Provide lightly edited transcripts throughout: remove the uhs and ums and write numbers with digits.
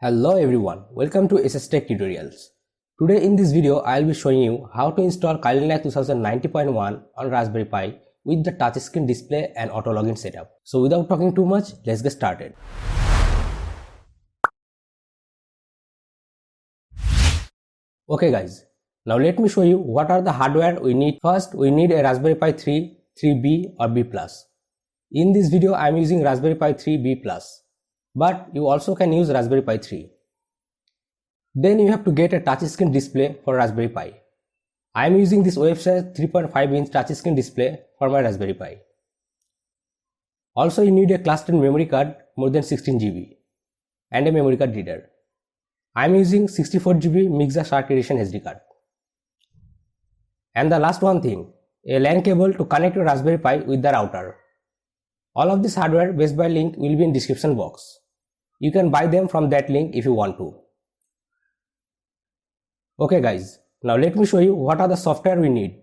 Hello everyone, welcome to SS Tech Tutorials. Today in this video, I will be showing you how to install Kali Linux 2090.1 on Raspberry Pi with the touchscreen display and auto login setup. So without talking too much, let's get started. Okay guys, now let me show you what are the hardware we need. First, we need a Raspberry Pi 3, 3B or B+. In this video, I am using Raspberry Pi 3 B+. But you also can use Raspberry Pi 3. Then you have to get a touchscreen display for Raspberry Pi. I am using this Wavesize 3.5-inch touchscreen display for my Raspberry Pi. Also you need a Class 10 memory card more than 16 GB and a memory card reader. I am using 64 GB Mixa Shark Edition SD card. And the last one thing, a LAN cable to connect your Raspberry Pi with the router. All of this hardware Best Buy link will be in description box. You can buy them from that link if you want to. Okay guys, now let me show you what are the software we need.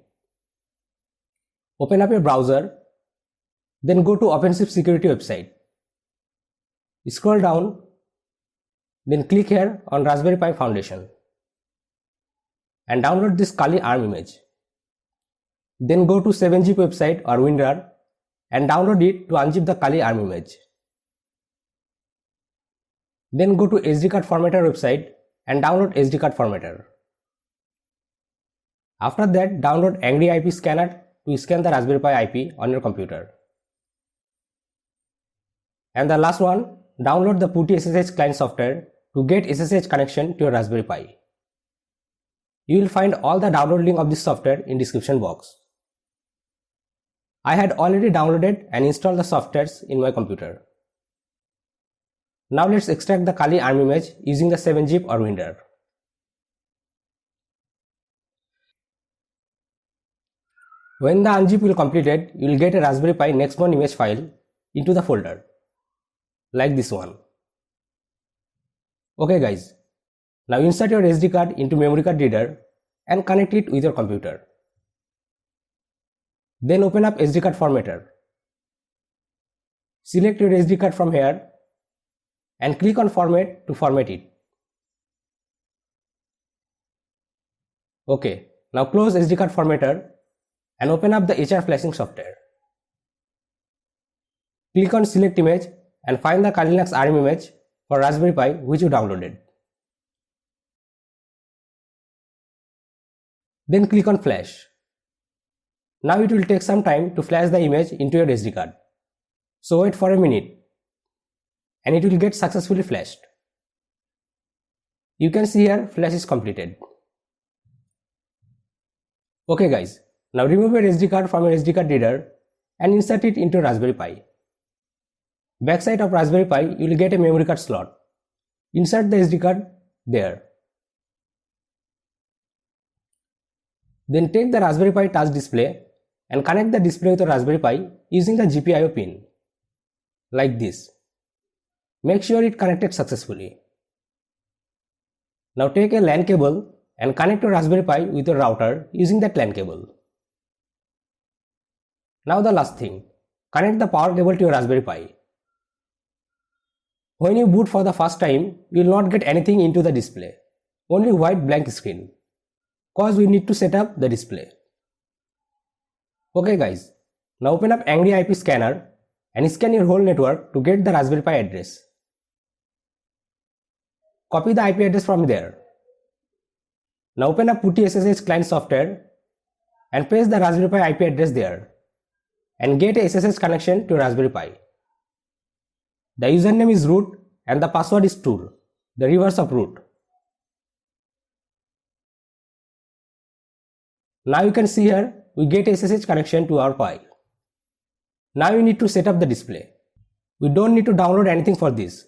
Open up your browser, then go to OpenShift Security website. Scroll down, then click here on Raspberry Pi Foundation and download this Kali ARM image. Then go to 7zip website or WinRAR and download it to unzip the Kali ARM image. Then go to SD card formatter website and download SD card formatter. After that, download Angry IP Scanner to scan the Raspberry Pi IP on your computer. And the last one, download the PuTTY SSH client software to get SSH connection to your Raspberry Pi. You will find all the download link of this software in description box. I had already downloaded and installed the softwares in my computer. Now let's extract the Kali ARM image using the 7zip or WinRAR. When the unzip will completed, you will get a Raspberry Pi Nextmon image file into the folder, like this one. Okay guys, now insert your SD card into memory card reader and connect it with your computer. Then open up SD card formatter. Select your SD card from here and click on format to format it. Okay, now close SD card formatter and open up the HR flashing software. Click on select image and find the Kali Linux ARM image for Raspberry Pi which you downloaded. Then click on flash. Now it will take some time to flash the image into your SD card. So wait for a minute and it will get successfully flashed. You can see here flash is completed. Okay guys, now remove your SD card from your SD card reader and insert it into Raspberry Pi. Backside of Raspberry Pi you will get a memory card slot. Insert the SD card there. Then take the Raspberry Pi touch display and connect the display with the Raspberry Pi using the GPIO pin, like this. Make sure it connected successfully. Now take a LAN cable and connect your Raspberry Pi with your router using that LAN cable. Now the last thing, connect the power cable to your Raspberry Pi. When you boot for the first time, you will not get anything into the display, only white blank screen, cause we need to set up the display. Okay guys, now open up Angry IP Scanner and scan your whole network to get the Raspberry Pi address. Copy the IP address from there. Now open up PuTTY SSH client software and paste the Raspberry Pi IP address there and get a SSH connection to Raspberry Pi. The username is root and the password is tool, the reverse of root. Now you can see here we get a SSH connection to our Pi. Now you need to set up the display. We don't need to download anything for this.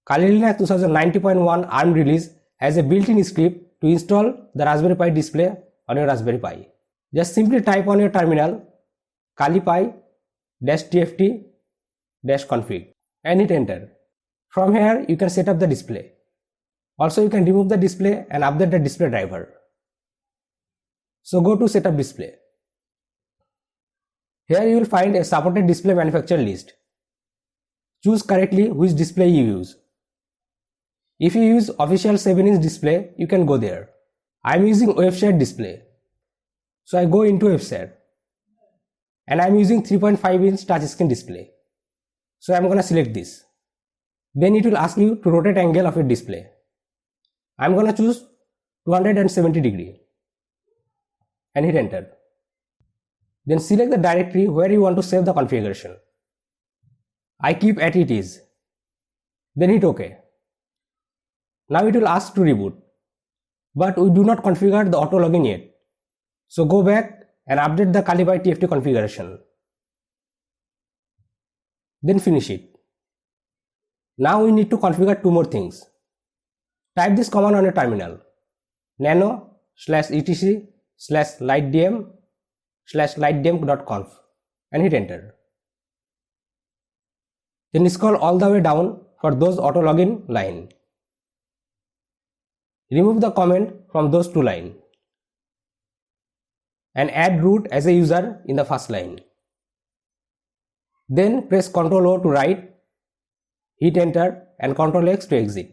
Kali Linux 2090.1 ARM release has a built-in script to install the Raspberry Pi display on your Raspberry Pi. Just simply type on your terminal kalipi-tft-config and hit enter. From here you can set up the display. Also you can remove the display and update the display driver. So go to setup display. Here you will find a supported display manufacturer list. Choose correctly which display you use. If you use official 7-inch display, you can go there. I am using website display. So I go into website. And I am using 3.5-inch touchscreen display. So I am going to select this. Then it will ask you to rotate angle of your display. I am going to choose 270 degree and hit enter. Then select the directory where you want to save the configuration. I keep as it is. Then hit OK. Now it will ask to reboot. But we do not configure the auto login yet. So go back and update the Kali by TFT configuration. Then finish it. Now we need to configure two more things. Type this command on your terminal. nano/etc/lightdm/lightdm.conf and hit enter. Then scroll all the way down for those auto login line. Remove the comment from those two lines and add root as a user in the first line. Then press Ctrl O to write, hit enter and Ctrl X to exit.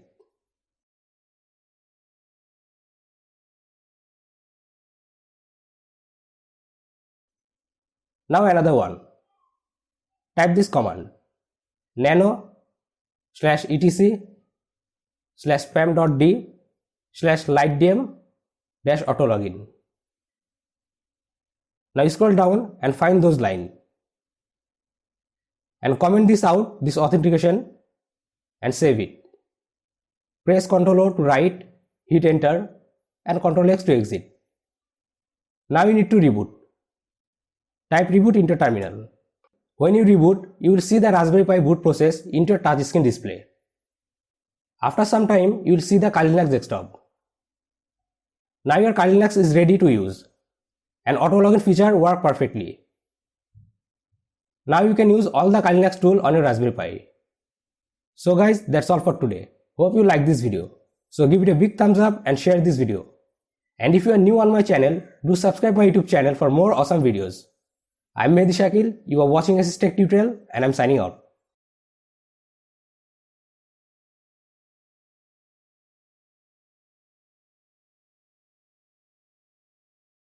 Now another one. Type this command nano/etc/spam.d/lightdm-autologin. Now scroll down and find those lines and comment this out, this authentication, and save it. Press Ctrl O to write, hit enter and Ctrl X to exit. Now you need to reboot. Type reboot into terminal. When you reboot, you will see the Raspberry Pi boot process into your touchscreen display. After some time, you will see the Kali Linux desktop. Now your Kali Linux is ready to use and auto login feature work perfectly. Now you can use all the Kali Linux tool on your Raspberry Pi. So guys, that's all for today. Hope you like this video. So give it a big thumbs up and share this video. And if you are new on my channel, do subscribe my YouTube channel for more awesome videos. I'm Mehdi Shakil, you are watching Assist Tech Tutorial and I'm signing out.